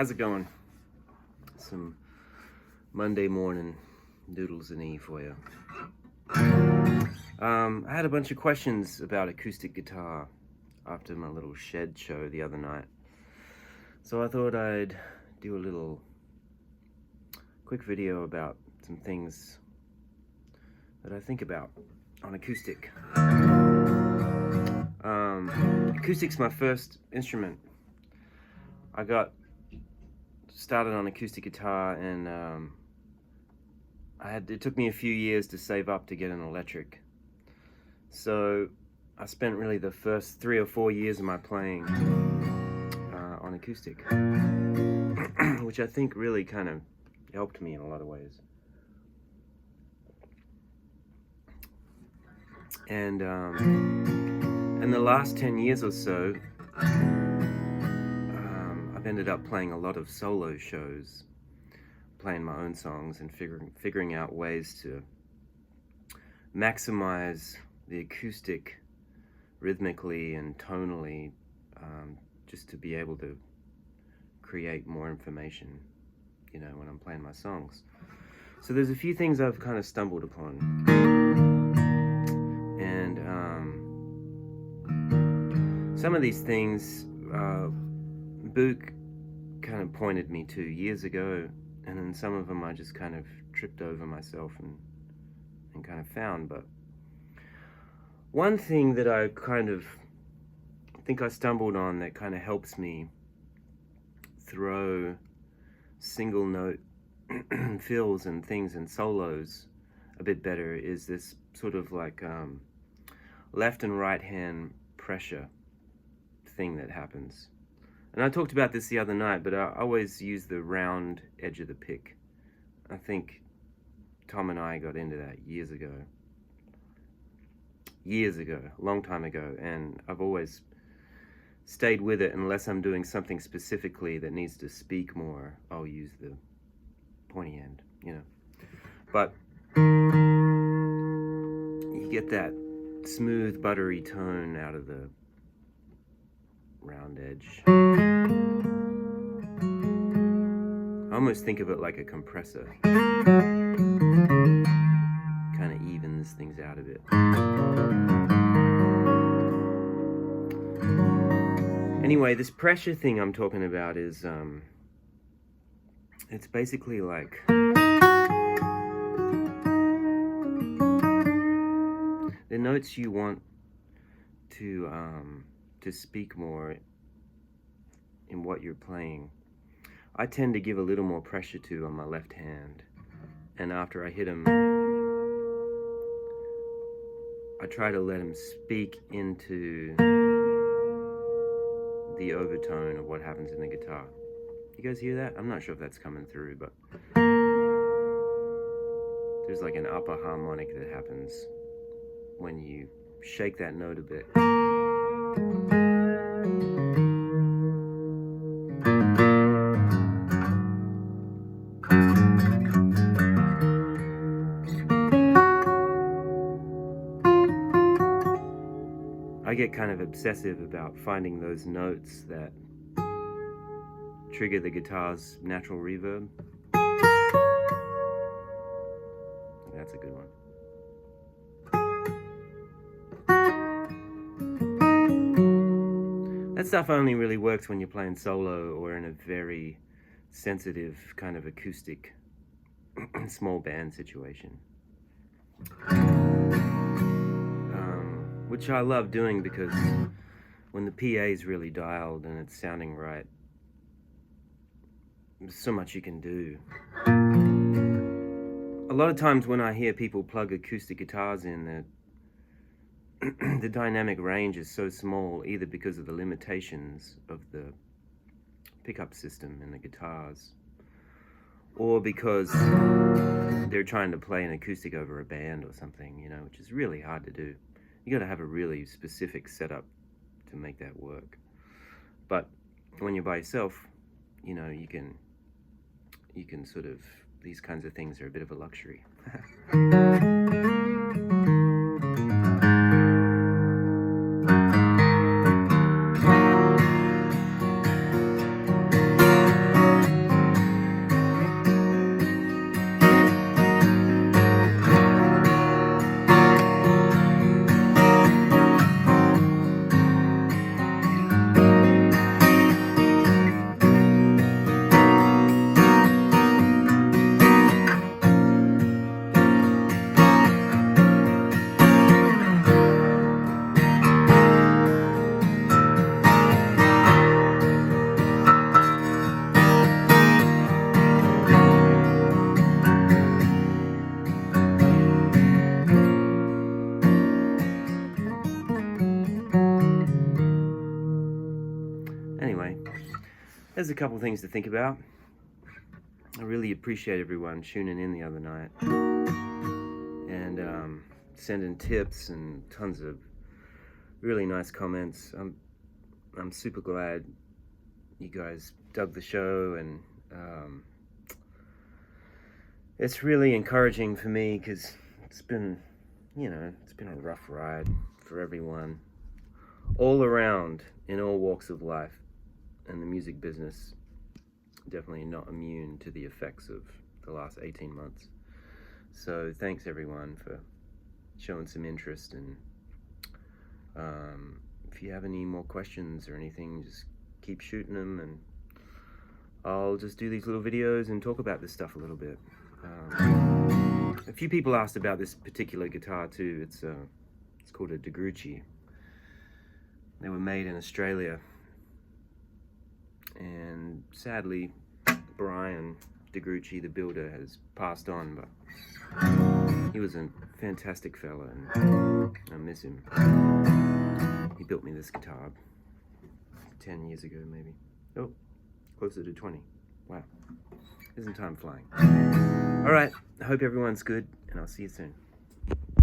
How's it going? Some Monday morning doodles and E for you. I had a bunch of questions about acoustic guitar after my little shed show the other night. So I thought I'd do a little quick video about some things that I think about on acoustic. Acoustic's my first instrument. I got started on acoustic guitar and it took me a few years to save up to get an electric. So I spent really the first 3 or 4 years of my playing on acoustic, which I think really kind of helped me in a lot of ways. And in the last 10 years or so, I've ended up playing a lot of solo shows, playing my own songs and figuring out ways to maximize the acoustic rhythmically and tonally, just to be able to create more information, you know, when I'm playing my songs. So there's a few things I've kind of stumbled upon. And some of these things Book kind of pointed me to years ago, and then some of them I just kind of tripped over myself and kind of found. But one thing that I kind of think I stumbled on that kind of helps me throw single note fills and things and solos a bit better is this sort of like left and right hand pressure thing that happens. And I talked about this the other night, but I always use the round edge of the pick. I think Tom and I got into that years ago, a long time ago, and I've always stayed with it. Unless I'm doing something specifically that needs to speak more, I'll use the pointy end, you know. But you get that smooth, buttery tone out of the round edge. I almost think of it like a compressor. Kind of evens things out a bit. Anyway, this pressure thing I'm talking about is, it's basically like the notes you want to speak more in what you're playing, I tend to give a little more pressure to on my left hand, and after I hit them, I try to let them speak into the overtone of what happens in the guitar. You guys hear that? I'm not sure if that's coming through, but there's like an upper harmonic that happens when you shake that note a bit. I get kind of obsessive about finding those notes that trigger the guitar's natural reverb. That's a good one. That stuff only really works when you're playing solo or in a very sensitive kind of acoustic small band situation. Which I love doing because when the PA is really dialed and it's sounding right, there's so much you can do. A lot of times when I hear people plug acoustic guitars in, the dynamic range is so small, either because of the limitations of the pickup system in the guitars, or because they're trying to play an acoustic over a band or something, you know, which is really hard to do. You got to have a really specific setup to make that work. But when you're by yourself, you know, you can sort of, these kinds of things are a bit of a luxury. there's a couple things to think about. I really appreciate everyone tuning in the other night and sending tips and tons of really nice comments. I'm super glad you guys dug the show, and it's really encouraging for me because it's been a rough ride for everyone, all around, in all walks of life, and the music business definitely not immune to the effects of the last 18 months. So thanks everyone for showing some interest, and if you have any more questions or anything, just keep shooting them, and I'll just do these little videos and talk about this stuff a little bit. A few people asked about this particular guitar too. It's called a DeGrucci. They were made in Australia, and sadly Brian DeGrucci, the builder, has passed on, but he was a fantastic fella and I miss him. He built me this guitar 10 years ago, maybe. Oh, closer to 20. Wow, isn't time flying? All right, I hope everyone's good, and I'll see you soon.